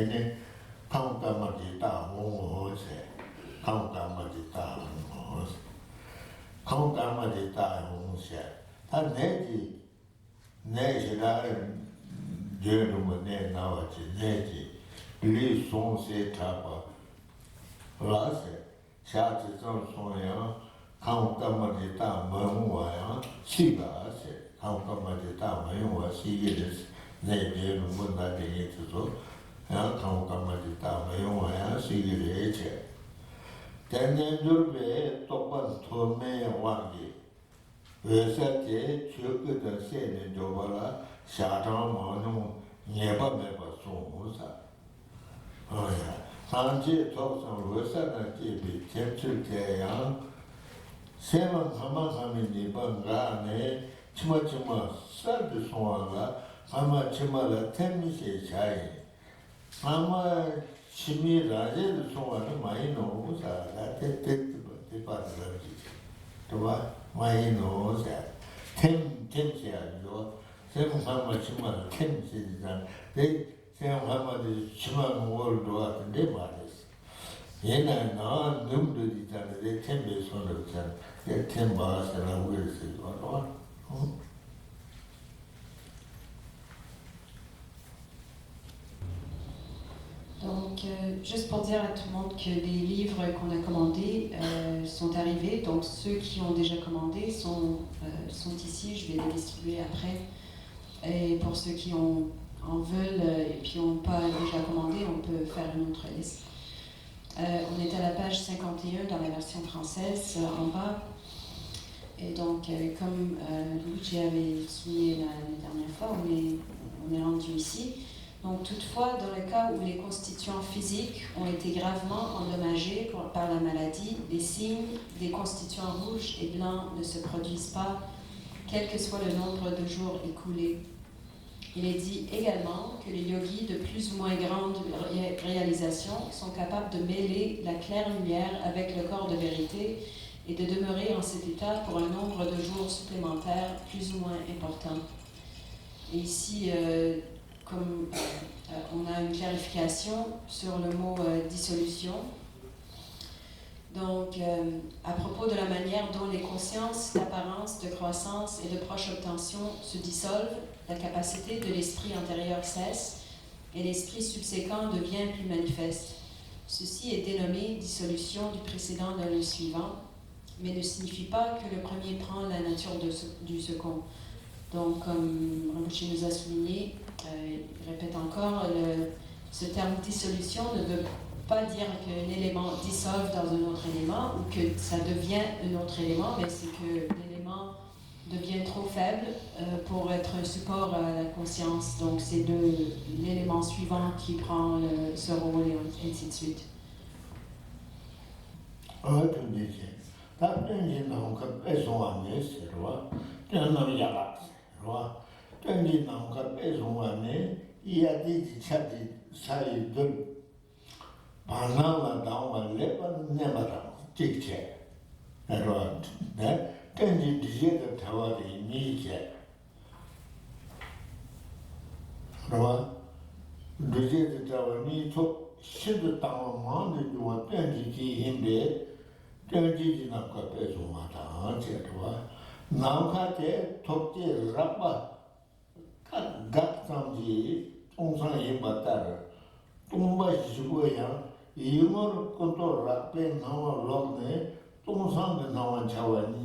되네 강가마지다 홍어세 강가마지다 홍어세 강가마지다 홍어세 다 내지 내지라 제르모 내 나와지 내지 리송세 타바 라세 샤지 좀 소야 강가마지다 뭐와야 시바세 강가마지다 뭐와 시게스 내제는 뭔가 되겠어 강가마지다 뭐와 시게레체 대년줄배 똑바로 도매 왕기 외사제 최근의 세는 줘봐라 샤장만은 예바매바 송무사 어야 산지 도성 외사나 집이 잼출대양 세만 가만하면 이번가네 치마치마 쌀도 송화가 아마 치마라 템미세 자이 아마 심이 라제도 송화는 많이 넣어보자 나한테 대파들지 또봐 많이 넣어자 템시야 이거 세만 치마라 템시잖아 내 생각하면 치마 월도 같은데 말했어 얘는 나 눈도 있잖아 내 템에 손을 잖아 내 템바스라고 그랬어 Donc, juste pour dire à tout le monde que les livres qu'on a commandés sont arrivés. Donc, ceux qui ont déjà commandé sont ici. Je vais les distribuer après. Et pour ceux qui en veulent et puis n'ont pas déjà commandé, on peut faire une autre liste. On est à la page 51 dans la version française, en bas. Et donc, comme Luigi avait souligné la dernière fois, on est rendu ici. Donc, toutefois, dans le cas où les constituants physiques ont été gravement endommagés par la maladie, les signes des constituants rouges et blancs ne se produisent pas, quel que soit le nombre de jours écoulés. Il est dit également que les yogis de plus ou moins grande réalisation sont capables de mêler la claire lumière avec le corps de vérité et de demeurer en cet état pour un nombre de jours supplémentaires plus ou moins important. Et ici, comme on a une clarification sur le mot dissolution. Donc, à propos de la manière dont les consciences d'apparence, de croissance et de proche obtention se dissolvent, la capacité de l'esprit antérieur cesse et l'esprit subséquent devient plus manifeste. Ceci est dénommé dissolution du précédent dans le suivant, mais ne signifie pas que le premier prend la nature du second. Donc, comme Rinpoche nous a souligné, il répète encore, ce terme dissolution ne veut pas dire qu'un élément dissolve dans un autre élément ou que ça devient un autre élément, mais c'est que l'élément devient trop faible pour être un support à la conscience. Donc, c'est l'élément suivant qui prend ce rôle et ainsi de suite. 반나라 다음에 레번 내마다 찍체 에로 네 땡지 디제도 타와리 니체 그러나 디제도 타와니 또 시도 당만데 요 땡지 기인데 땡지 지나가 배송하다 제도와 나카테 톡제 라바 각각sam지 통상에 맞다를 똥바시고야 이거를 것도 라페 나와 로네 똥상에 나와 자와니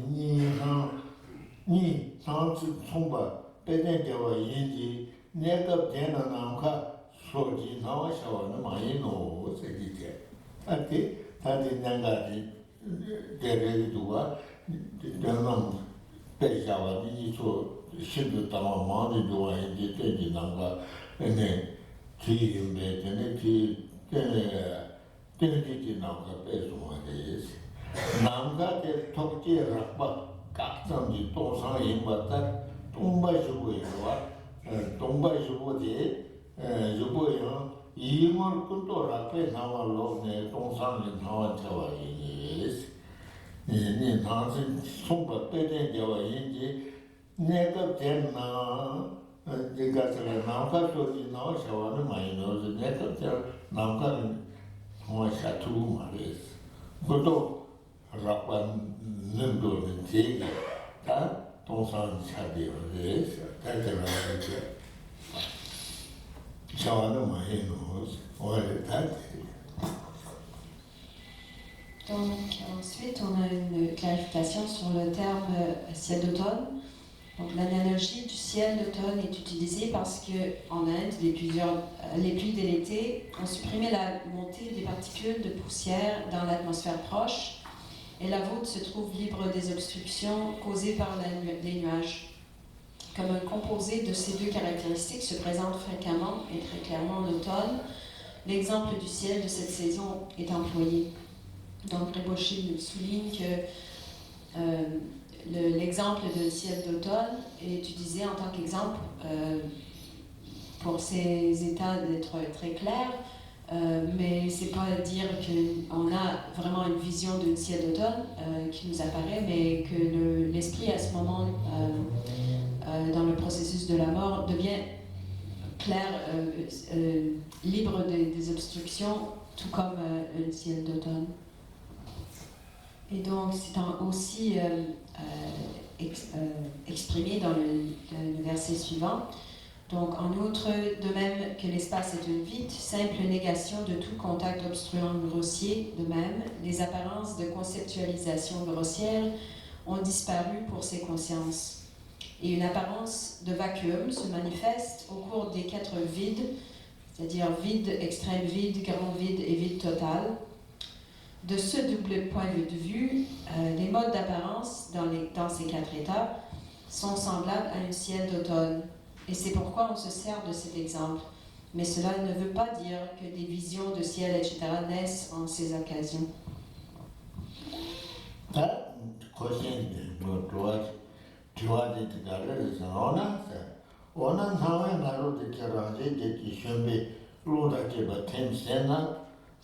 니 상치 총바 배대대와 인지 내가 되는 남카 소지 나와 샤와는 많이 놓고 세기게 다티 난가지 대레도와 대남 배샤와니 소 신도 담아 많이 좋아해 되지 남가 네 기임에 되네 때리지 나가 배송하게 남가의 톡지 락바 각성지 도상에 맞다 동바시고요 동바시고지 요거요 이물 끝도 락에 나와로 내 동상에 나와 저와이 네 당신 손바 빼대 저와 인지 내가 됐나 네가 저 남가 소리 나와 샤워는 많이 넣어서 내가 저 남가는 뭐 샤투 말이었어. 그것도 락반 능도는 제기 다 동산 차비로 해서 다들어가지고 샤워는 많이 넣어서 오래 다 Donc ensuite, on a une clarification sur le terme ciel d'automne. Donc l'analogie du ciel d'automne est utilisée parce qu'en Inde, les pluies de l'été ont supprimé la montée des particules de poussière dans l'atmosphère proche et la voûte se trouve libre des obstructions causées par les nuages. Comme un composé de ces deux caractéristiques se présente fréquemment et très clairement en automne, l'exemple du ciel de cette saison est employé. Donc Rinpoché souligne que l'exemple de ciel d'automne est utilisé en tant qu'exemple pour ces états d'être très clairs, mais c'est pas dire qu'on a vraiment une vision d'un ciel d'automne qui nous apparaît, mais que l'esprit à ce moment, dans le processus de la mort, devient clair, libre des obstructions, tout comme un ciel d'automne. Et donc, c'est aussi exprimé dans le verset suivant. Donc, en outre, de même que l'espace est un vide, simple négation de tout contact obstruant grossier, de même, les apparences de conceptualisation grossière ont disparu pour ces consciences. Et une apparence de vacuum se manifeste au cours des 4 vides, c'est-à-dire vide, extrême vide, grand vide et vide total. De ce double point de vue, les modes d'apparence dans ces 4 états sont semblables à un ciel d'automne. Et c'est pourquoi on se sert de cet exemple. Mais cela ne veut pas dire que des visions de ciel, etc. naissent en ces occasions.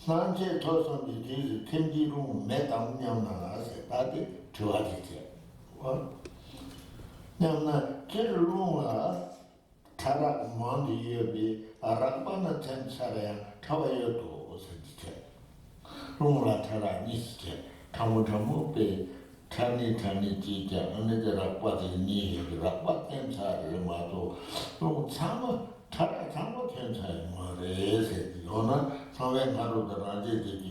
산제 토선이 뒤지 kenjiru 매담 냠나라세 다디 좋아지지. 냠나 제르루가 타라 만디예비 아라바나 텐사레야 타와요도 오세지체. 롱라 타라 니스체. 타무타무베 타니 지자 어느데라 빠지 니히라 빠텐사를 마도 롱 참아 타라 참아 텐사에 말에세. 요나 사회 하루다라지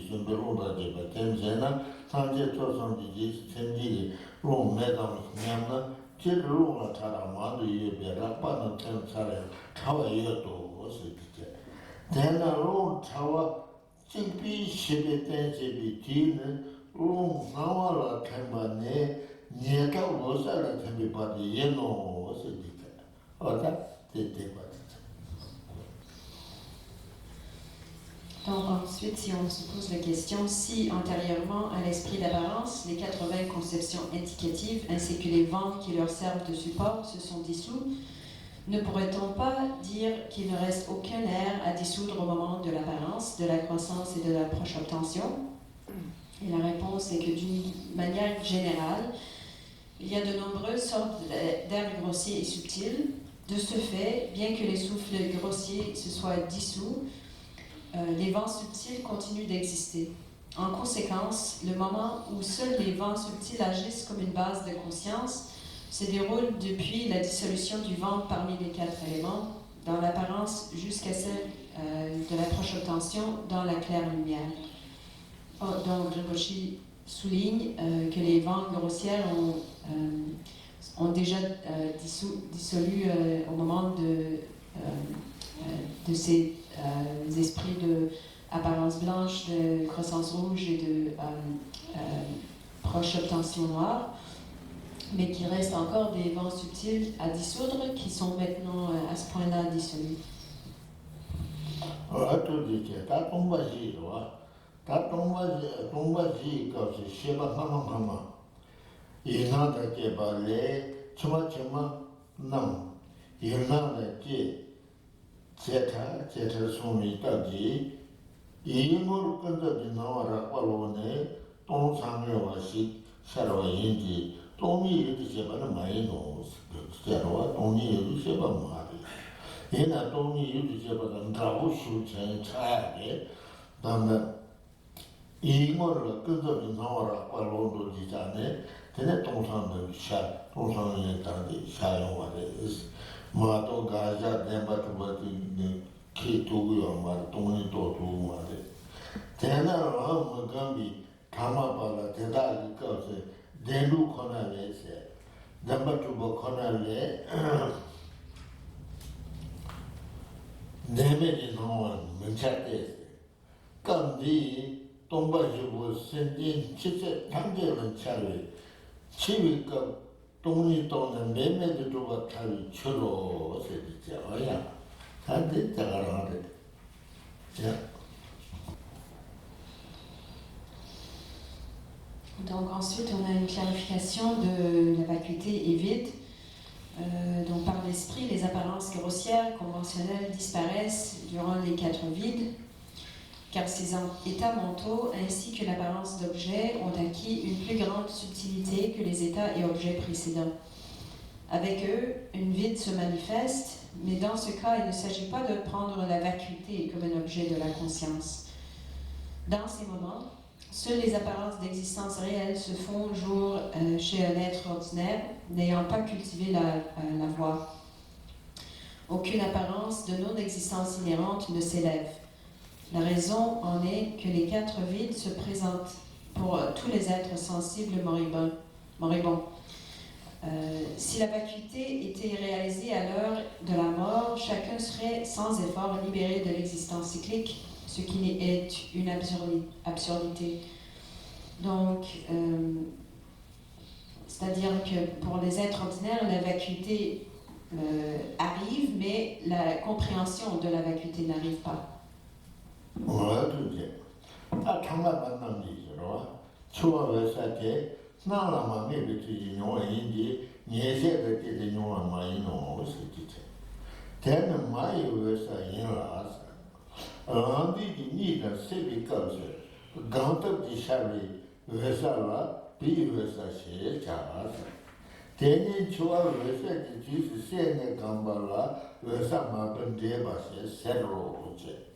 신베로다지 바텐세나 산제 조선지 천지 롱 매담 냠나 제르롱라 타라 마도 예베라 빠는 텐사레 타와요도 오세지체. 대나로 타와 찡비 시베텐세비 뒤는 롱 나와라 템바네 니가 오사라 템비 바디 예노 오세지체. 어다 데데바. Donc ensuite, si on se pose la question, si antérieurement à l'esprit d'apparence, les 80 conceptions indicatives ainsi que les vents qui leur servent de support se sont dissous, ne pourrait-on pas dire qu'il ne reste aucun air à dissoudre au moment de l'apparence, de la croissance et de la proche obtention? Et la réponse est que d'une manière générale, il y a de nombreuses sortes d'airs grossiers et subtils. De ce fait, bien que les souffles grossiers se soient dissous, les vents subtils continuent d'exister. En conséquence, le moment où seuls les vents subtils agissent comme une base de conscience se déroule depuis la dissolution du vent parmi les 4 éléments, dans l'apparence jusqu'à celle de la proche obtention dans la claire lumière. Donc, Rinpoché souligne que les vents grossières ont déjà dissolu au moment de ces esprits de apparence blanche, de croissance rouge et de proche obtention noire, mais qu'il reste encore des vents subtils à dissoudre qui sont maintenant à ce point-là dissolus. 제타 소미 따지 이모로 건져지 나와라 빨로네 동상여와시 샤로인지 동이 이렇게 제발은 많이 놓으세요. 샤로와 동이 이렇게 제발 말이 얘나 돈이 유지제보다 나고 수천 차야게 다음에 이거를 끄덕이 나와라 빨로도 지자네 근데 동상도 동상에 따르게 샤용하래 마도 가자 데바트바티 키토고요 말 동이 또 두마래 대나라 뭐감이 담아봐라 대다리 거세 대루 코나레세 담바투보 코나레 내면이 나온 문자대 감디 동바지부 sentin 치세 당제는 차를 치위가 동이 또는 매매도 좀 차를 주로 세지죠. 야, 다들 잘하네. 자. Donc ensuite, on a une clarification de la vacuité et vide. Donc par l'esprit, les apparences grossières, conventionnelles disparaissent durant les 4 vides, car ces états mentaux ainsi que l'apparence d'objets ont acquis une plus grande subtilité que les états et objets précédents. Avec eux, une vide se manifeste, mais dans ce cas, il ne s'agit pas de prendre la vacuité comme un objet de la conscience. Dans ces moments, seules les apparences d'existence réelle se font jour chez un être ordinaire n'ayant pas cultivé la voie. Aucune apparence de non-existence inhérente ne s'élève. La raison en est que les 4 vides se présentent pour tous les êtres sensibles moribonds. Si la vacuité était réalisée à l'heure de la mort, chacun serait sans effort libéré de l'existence cyclique, ce qui est une absurdité. Donc, c'est-à-dire que pour les êtres ordinaires, la vacuité arrive, mais la compréhension de la vacuité n'arrive pas. 뭐든지 다 장난만 남기죠. 추워서 나라만 매비지 용인지 예세를 때도 용은 많이 넣어서 진짜. 대는 많이 왜서 인라서. 어디지 니가 세비까지 강답지 샤리 왜서라 비왜서 시작하서. 대는 추워 왜서 지수 세네 감발라 왜서 마번 대바세 새로 오지.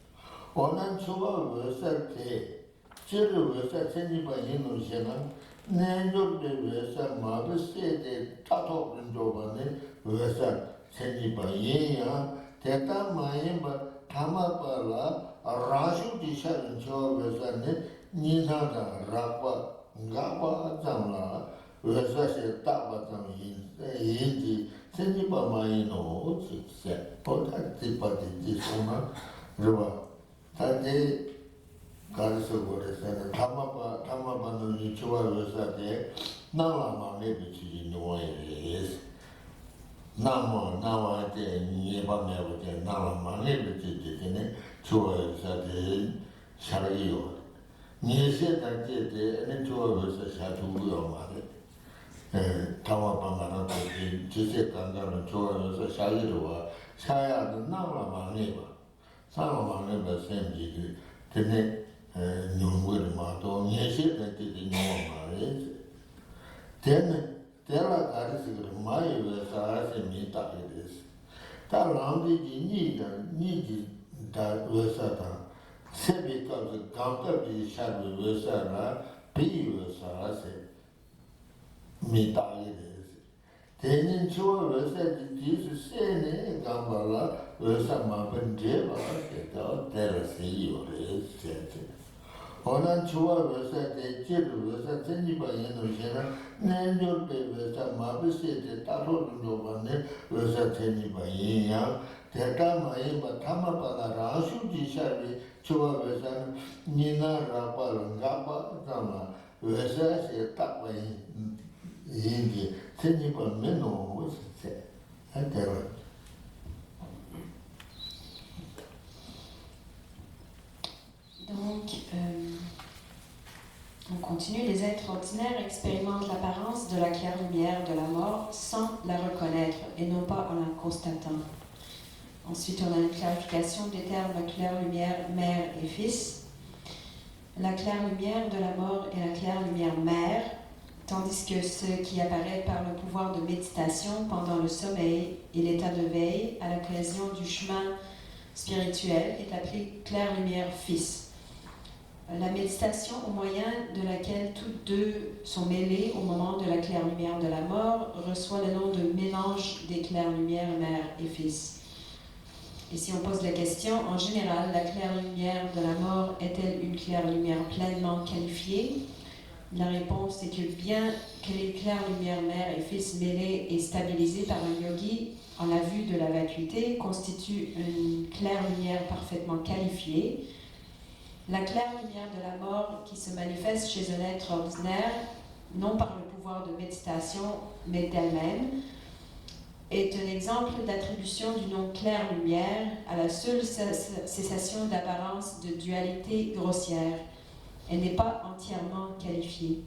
원한 추가 왜서때 지를 왜서 생기바 있는 시는 내조대 왜서 마비세대 타토는 조반에 왜서 생기바 예야 대다 마이바 타마발라 라슈 디샤는 저 왜서는 니나다 라과 가와 잠라 왜서세 따바tam 인지 생기바 마이노 진짜 보다 디파디 디소나 그와 다들 가르쳐 버렸어요. 담아봐는 유치원 회사에 나와만에 비치지 노예스. 나와한테 예방해보자. 나와만에 비치지네 좋아해서들 샤리요. 니세단지에 는 좋아해서 샤두고요 말에. 담아봐는 또 지세 간다는 좋아해서 샤리로와 샤야는 나와만에 봐. 사람만의 메시지를 되네 용어를 마도 예시를 되는 용어를 되는 대라 가르치기를 많이 왜서 하십니다 이랬어. 다람들이 니지 다 왜서다 세비까지 감답이 샤비 왜서라 비왜서 하세 미다 이랬어. 대는 좋아 왜서 뒤에서 세네 감발라 왜서 마번 제바 또 데르세요를 세트. 원한 좋아 왜서 대지를 왜서 전이바 예노시나 내조대 왜서 마비세데 따로는 조반네 왜서 전이바 예야 대다마에 바타마바라 라수지샤리 좋아 왜서 니나라바랑가바 다마 왜서 세 딱바이 인기 전이바 메노 세 한테로 Donc, on continue. Les êtres ordinaires expérimentent l'apparence de la claire lumière de la mort sans la reconnaître et non pas en la constatant. Ensuite, on a une clarification des termes claire lumière, mère et fils. La claire lumière de la mort et la claire lumière mère tandis que ce qui apparaît par le pouvoir de méditation pendant le sommeil et l'état de veille à l'occasion du chemin spirituel est appelé claire lumière fils. La méditation au moyen de laquelle toutes deux sont mêlées au moment de la claire lumière de la mort reçoit le nom de mélange des claires lumières mère et fils. Et si on pose la question, en général, la claire lumière de la mort est-elle une claire lumière pleinement qualifiée? La réponse est que bien que les claires lumières mère et fils mêlées et stabilisées par un yogi en la vue de la vacuité constituent une claire lumière parfaitement qualifiée, la claire lumière de la mort qui se manifeste chez un être ordinaire, non par le pouvoir de méditation, mais d'elle-même, est un exemple d'attribution du nom claire lumière à la seule cessation d'apparence de dualité grossière. Elle n'est pas entièrement qualifiée.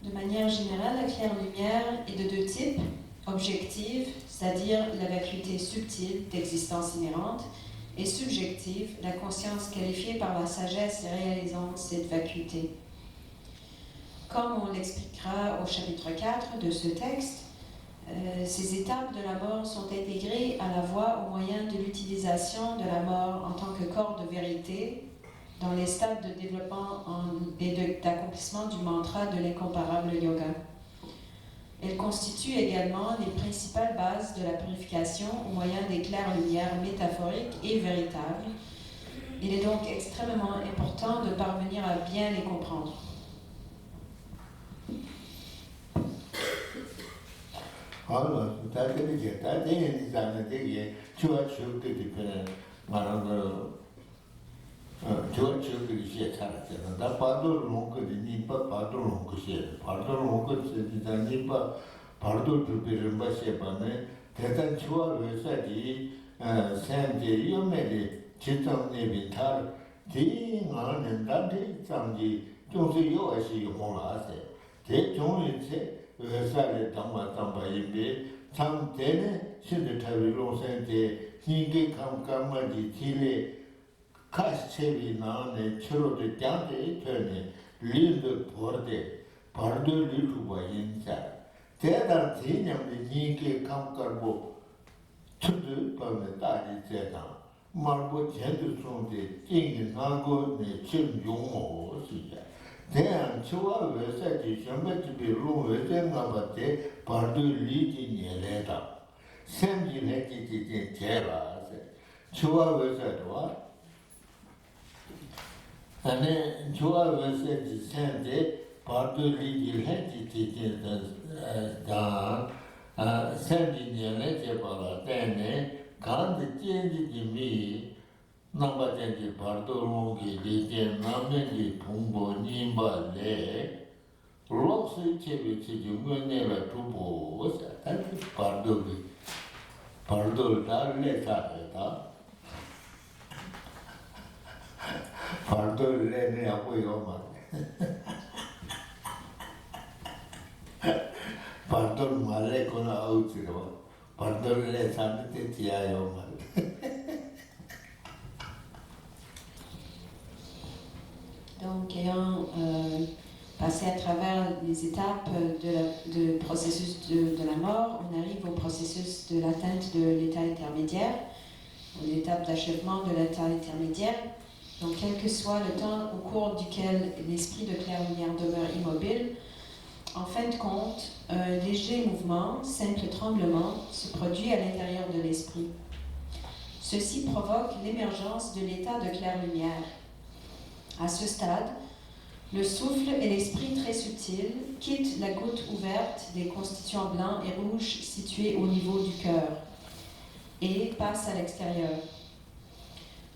De manière générale, la claire lumière est de deux types. Objective, c'est-à-dire la vacuité subtile d'existence inhérente, et subjective, la conscience qualifiée par la sagesse réalisant cette vacuité. Comme on l'expliquera au chapitre 4 de ce texte, ces étapes de la mort sont intégrées à la voie au moyen de l'utilisation de la mort en tant que corps de vérité dans les stades de développement et d'accomplissement du mantra de l'incomparable yoga. Elle constitue également les principales bases de la purification au moyen des claires lumières métaphoriques et véritables. Il est donc extrêmement important de parvenir à bien les comprendre. Donc, ayant passé à travers les étapes du processus de la mort, on arrive au processus de l'atteinte de l'état intermédiaire, l'étape d'achèvement de l'état intermédiaire. Donc, quel que soit le temps au cours duquel l'esprit de claire lumière demeure immobile, En fin de compte, un léger mouvement, simple tremblement, se produit à l'intérieur de l'esprit. Ceci provoque l'émergence de l'état de clair-lumière. À ce stade, le souffle et l'esprit très subtil quittent la goutte ouverte des constituants blancs et rouges situés au niveau du cœur et passent à l'extérieur.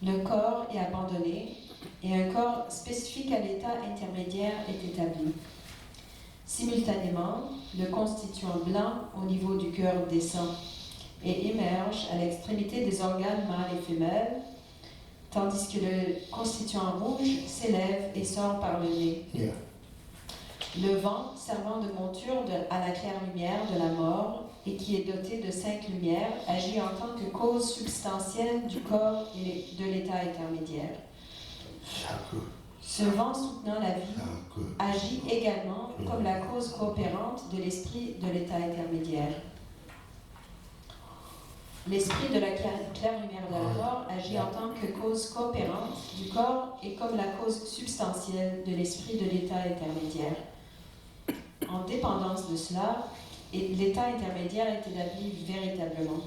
Le corps est abandonné et un corps spécifique à l'état intermédiaire est établi. Simultanément, le constituant blanc au niveau du cœur descend et émerge à l'extrémité des organes mâles et femelles, tandis que le constituant rouge s'élève et sort par le nez. Yeah. Le vent, servant de monture à la claire-lumière de la mort et qui est doté de 5 lumières, agit en tant que cause substantielle du corps et de l'état intermédiaire. Ce vent soutenant la vie agit également comme la cause coopérante de l'esprit de l'état intermédiaire. L'esprit de la claire-lumière de la mort agit en tant que cause coopérante du corps et comme la cause substantielle de l'esprit de l'état intermédiaire. En dépendance de cela, l'état intermédiaire est établi véritablement.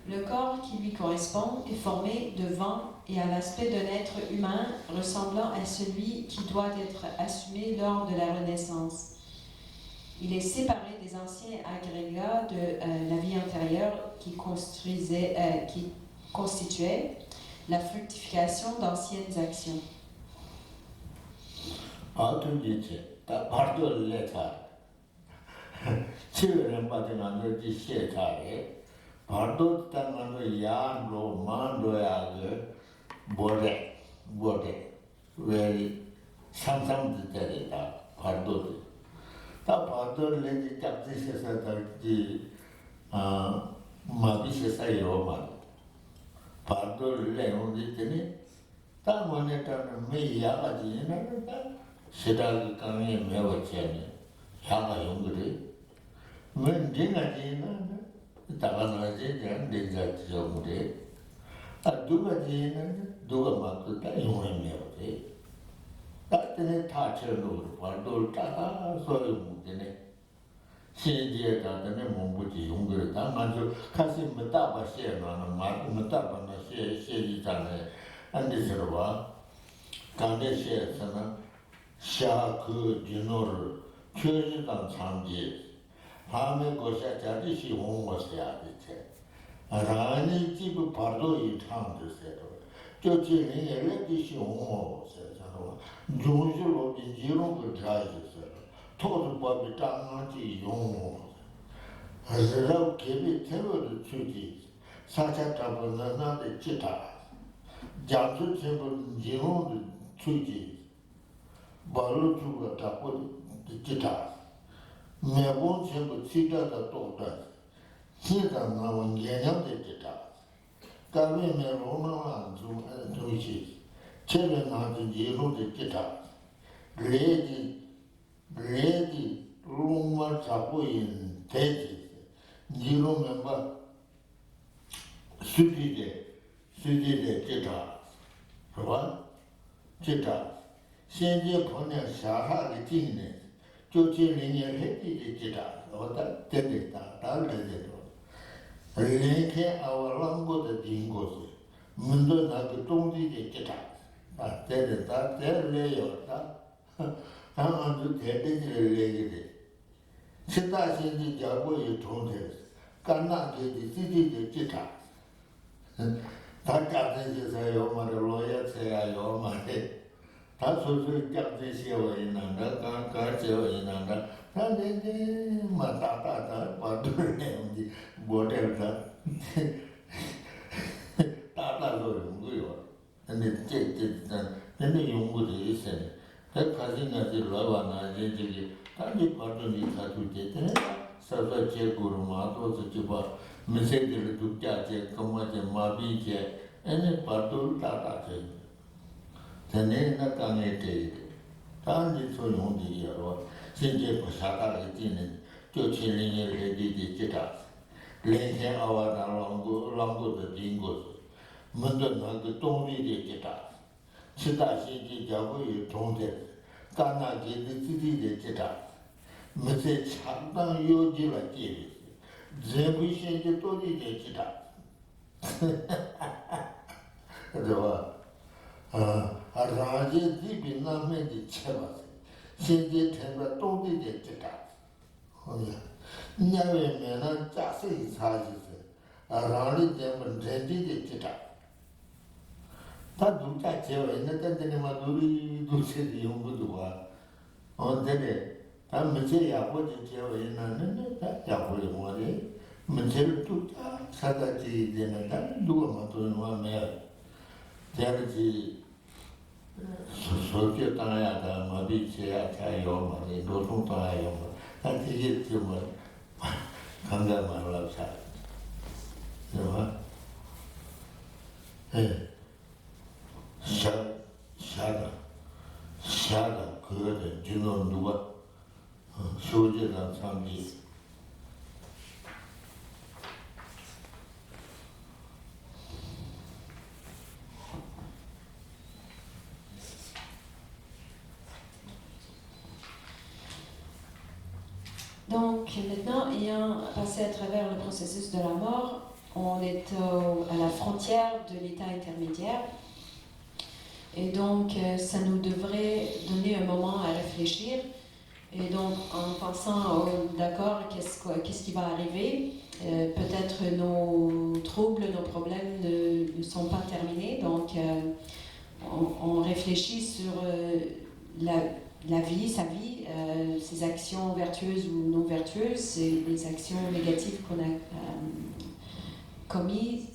Le corps qui lui correspond est formé de vent et a l'aspect d'un être humain ressemblant à celui qui doit être assumé lors de la Renaissance. Il est séparé des anciens agrégats de la vie antérieure qui constituaient la fructification d'anciennes actions. mais c'est Chapdan Yoji la Kiri. Zembushin de Tori de Chita. Raja Dibi Name de Chevas. Sindi Temba Tori de Chita. Nyave Mena Chasi Sajis. Rani Demon Rendi de Chita. Taduka Cheva in the Maduri Dusi Yungudua. On the day. 다 문제 야고지 제외에는 다 야고를 뭐래 문제를 뚝다 사다지 되는다 누가 맞도록 하면 대르지 소소게 따야다 마비체야 차요 말이 노동 따요 다 되게 좀 강가 말을 사 예 샤가 그거는 주는 누가 소재랑 상기 Donc maintenant, ayant passé à travers le processus de la mort, on est à la frontière de l'état intermédiaire. Et donc, ça nous devrait donner un moment à réfléchir. Et donc, en pensant, d'accord, qu'est-ce qui va arriver, peut-être nos troubles, nos problèmes ne sont pas terminés. Donc, on réfléchit sur la vie, sa vie, ses actions vertueuses ou non vertueuses, les actions négatives qu'on a commises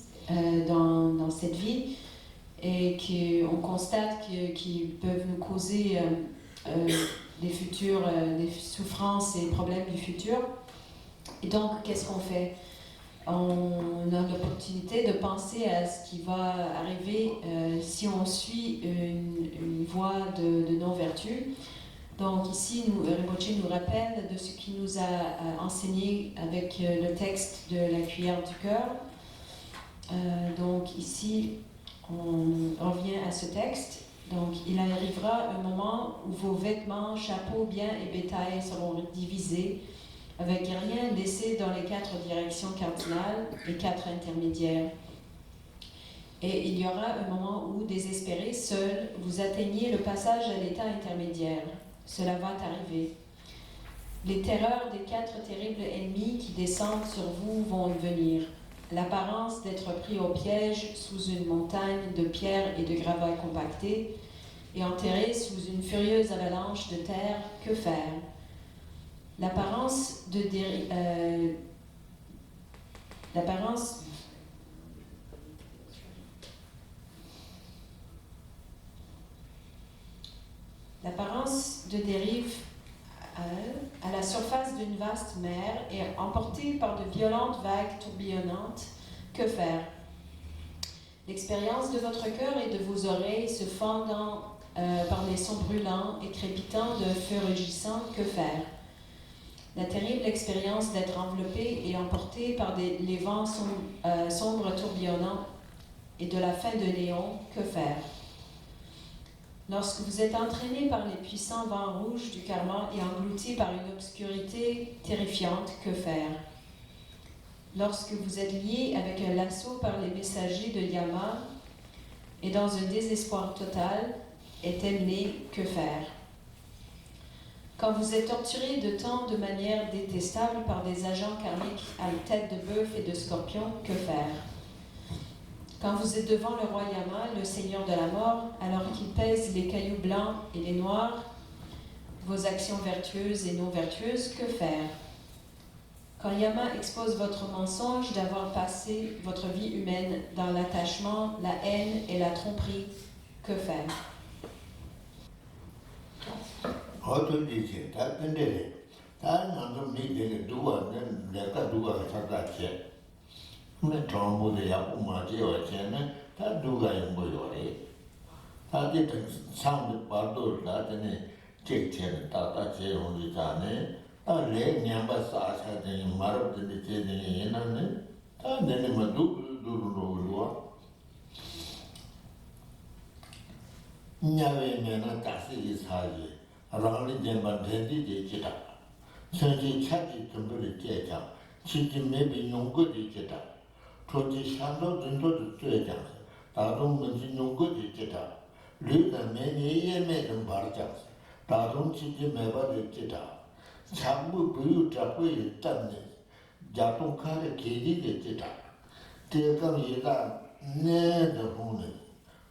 dans cette vie et qu'on constate qu'ils peuvent nous causer des souffrances et problèmes du futur. Et donc, qu'est-ce qu'on fait? On a l'opportunité de penser à ce qui va arriver si on suit une voie de non-vertu. Donc ici, Rinpoche nous rappelle de ce qu'il nous a enseigné avec le texte de la cuillère du cœur. Donc ici, on revient à ce texte. Donc il arrivera un moment où vos vêtements, chapeaux, biens et bétail seront divisés, avec rien laissé dans les 4 directions cardinales et 4 intermédiaires. Et il y aura un moment où, désespérés, seuls, vous atteignez le passage à l'état intermédiaire. Cela va arriver. Les terreurs des 4 terribles ennemis qui descendent sur vous vont venir. L'apparence d'être pris au piège sous une montagne de pierres et de gravats compactés et enterré sous une furieuse avalanche de terre, que faire? L'apparence de dérive à la surface d'une vaste mer et emportée par de violentes vagues tourbillonnantes, que faire? L'expérience de votre cœur et de vos oreilles se fendant par les sons brûlants et crépitants de feu rugissant, que faire? La terrible expérience d'être enveloppé et emporté par les vents sombres tourbillonnants et de la fin de néon, que faire? Lorsque vous êtes entraîné par les puissants vents rouges du karma et englouti par une obscurité terrifiante, que faire? Lorsque vous êtes lié avec un lasso par les messagers de Yama et dans un désespoir total, est-elle née, que faire? Quand vous êtes torturé de tant de manières détestables par des agents karmiques à la tête de bœuf et de scorpion, que faire? Quand vous êtes devant le roi Yama, le seigneur de la mort, alors qu'il pèse les cailloux blancs et les noirs, vos actions vertueuses et non vertueuses, que faire? Quand Yama expose votre mensonge d'avoir passé votre vie humaine dans l'attachement, la haine et la tromperie, que faire? Mais trombo de Yapumati or Chena, that do I am boy. I didn't sound Bardo Latine, Chechen, Tata Che on the Tane, a lay Nyamba Sas had in Marab the Chene in and then Madu do. Nyave Mena Tassi is high, around the Jemba Tendi de Chita. Sanji Chadi Tumburi Jeta, Chiti maybe no good Jeta, Toti Shando Dunto Jeta, Tadum Munzi no good Jeta, Lida many made them barjas, Tadum Chiti Meva Jeta, Chabu Buyu Tapu Tamne, Japon Kare Kedi Jeta, Tekam Yeda, Ne the Hone,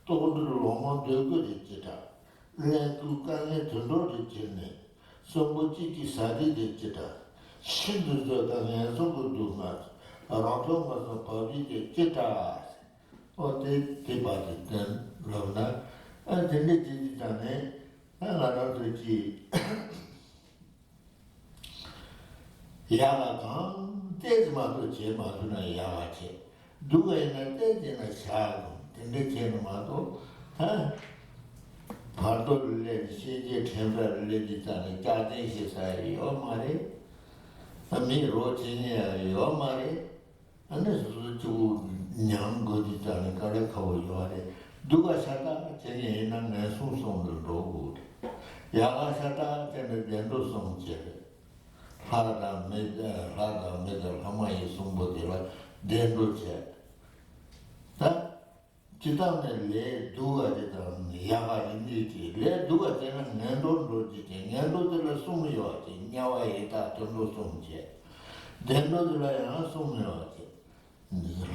Told Roman Dogo Jeta, Let Lucane to Lord Jene. Somebody decided that she does the answer do not. Around was a party that or they debated them, Lona, and then they did it on it, and another key. Yalagan, there's Matu Chematuna Yavache. Do I not dead in a shadow, then they came Mato, huh? Pardo le sije temper le ditane kade se sai yo mare ami rochine yo mare ane su nyam go ditane kale khaw yo are duga sata chene na na su song do go ya sata chene dendo song che hada me hama yi song bo de la dendo che ta Chitane le dua de yaga inditi, le dua de nendo logite, nendo de la sumiote, nyawa eta tondo sumche. Dendo de la yana sumiote.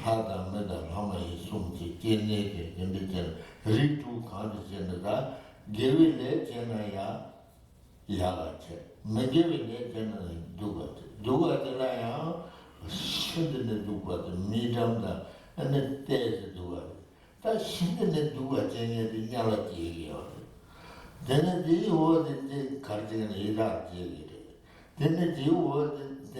Hada meda hama yi sumche, kene ke, kende chen, ritu kante chen da, gewe le chena ya yaga che. Me gewe le chena duga te. Duga de la yana, shindene duga te, midam da, ane teze duga te. 다 신의 누가 전에 냐라 얘기요. 내가 뒤로 이제 가르치는 일다 얘기래. 내가 뒤로 내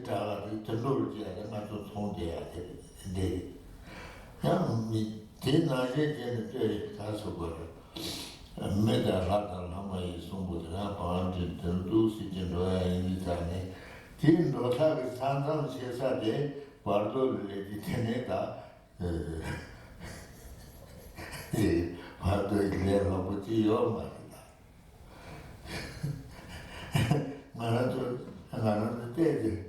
자가 들어올지 내가 좀 손대야 돼. 네. 그냥 미 대나제 전에 저 가서 거. 메다 하다 하마이 송보다 바한테 들도시 전도야 인자네. 진도 사기 상상 세사데 바르도를 되네다. Pardo ilera buti yo marina. Manato tede.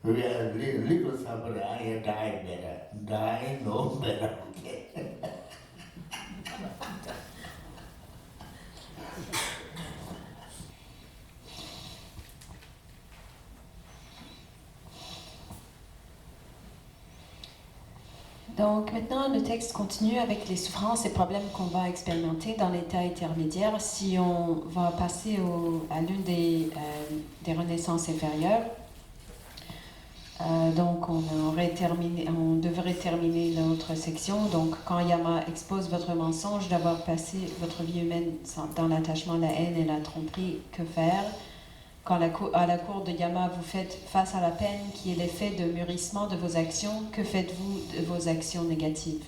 We are little somebody I die better. Die no better. Donc maintenant, le texte continue avec les souffrances et problèmes qu'on va expérimenter dans l'état intermédiaire si on va passer à l'une des renaissances inférieures. Donc on devrait terminer l'autre section. Donc quand Yama expose votre mensonge d'avoir passé votre vie humaine dans l'attachement, la haine et la tromperie, que faire? Quand à la cour de Yama, vous faites face à la peine qui est l'effet de mûrissement de vos actions, que faites-vous de vos actions négatives?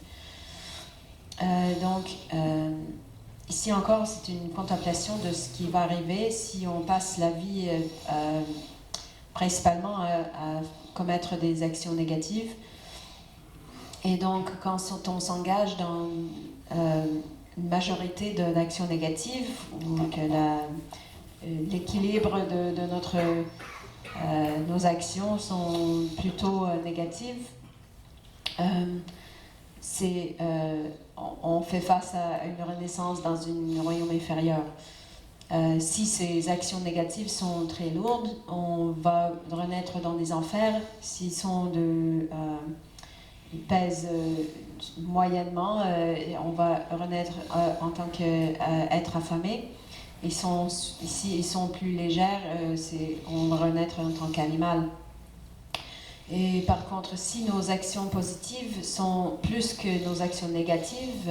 Ici encore, c'est une contemplation de ce qui va arriver si on passe la vie principalement à commettre des actions négatives. Et donc, quand on s'engage dans une majorité d'actions négatives, ou que l'équilibre de nos actions sont plutôt négatives, on fait face à une renaissance dans un royaume inférieur. Si ces actions négatives sont très lourdes, on va renaître dans des enfers. S'ils ils pèsent moyennement, on va renaître en tant qu'être affamé. Ici, ils sont plus légères, on va renaître en tant qu'animal. Et par contre, si nos actions positives sont plus que nos actions négatives,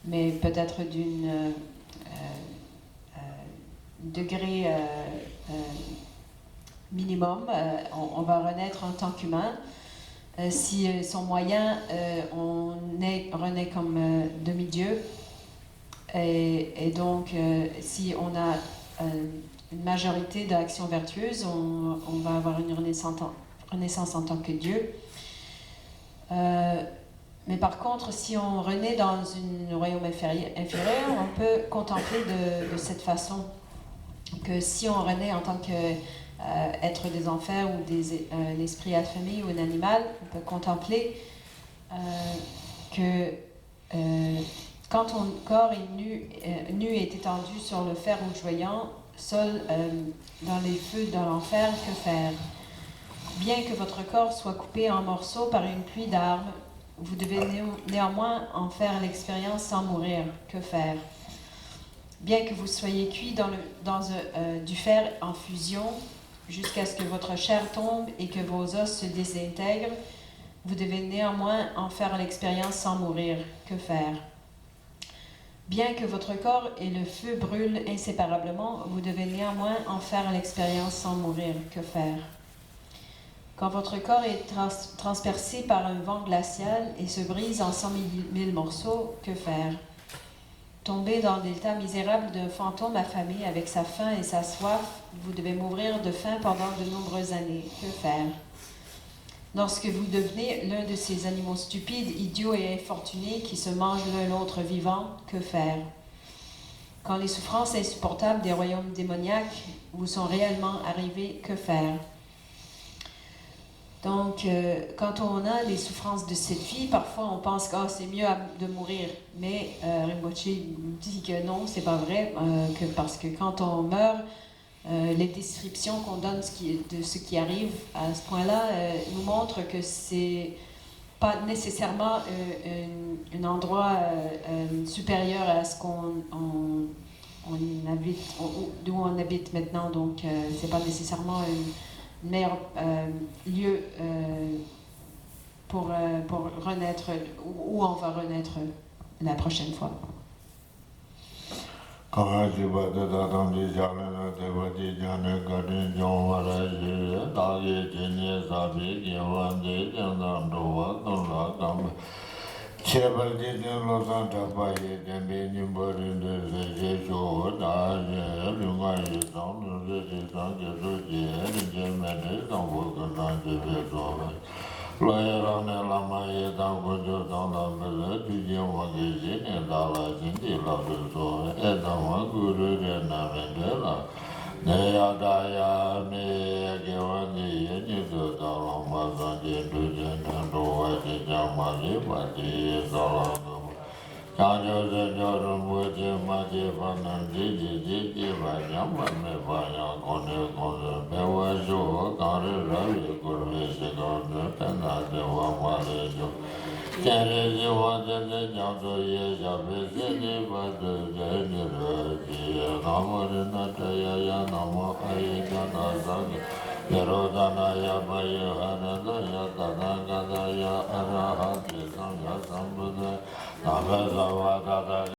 mais peut-être d'un degré minimum, on va renaître en tant qu'humain. Si sont moyens, on renaît comme demi-dieu. Et donc, si on a une majorité d'actions vertueuses, on va avoir une renaissance en tant que Dieu. Mais par contre, si on renaît dans un royaume inférieur, on peut contempler de cette façon que si on renaît en tant être des enfers ou l'esprit affamé ou un animal, on peut contempler que quand ton corps est nu est étendu sur le fer rougeoyant, seul dans les feux de l'enfer, que faire? Bien que votre corps soit coupé en morceaux par une pluie d'armes, vous devez néanmoins en faire l'expérience sans mourir. Que faire? Bien que vous soyez cuit dans du fer en fusion, jusqu'à ce que votre chair tombe et que vos os se désintègrent, vous devez néanmoins en faire l'expérience sans mourir. Que faire? Bien que votre corps et le feu brûlent inséparablement, vous devez néanmoins en faire l'expérience sans mourir. Que faire? Quand votre corps est transpercé par un vent glacial et se brise en 100 000 morceaux, que faire? Tomber dans l'état misérable d'un fantôme affamé avec sa faim et sa soif, vous devez mourir de faim pendant de nombreuses années. Que faire? Lorsque vous devenez l'un de ces animaux stupides, idiots et infortunés qui se mangent l'un l'autre vivant, que faire? Quand les souffrances insupportables des royaumes démoniaques vous sont réellement arrivées, que faire? Donc, quand on a les souffrances de cette vie, parfois on pense que c'est mieux de mourir. Mais Rinpoche dit que non, c'est pas vrai, parce que quand on meurt, les descriptions qu'on donne de ce qui arrive à ce point-là nous montrent que c'est pas nécessairement un endroit supérieur à ce qu'on habite, d'où on habite maintenant. Donc, c'est pas nécessairement meilleur lieu pour renaître, où on va renaître la prochaine fois.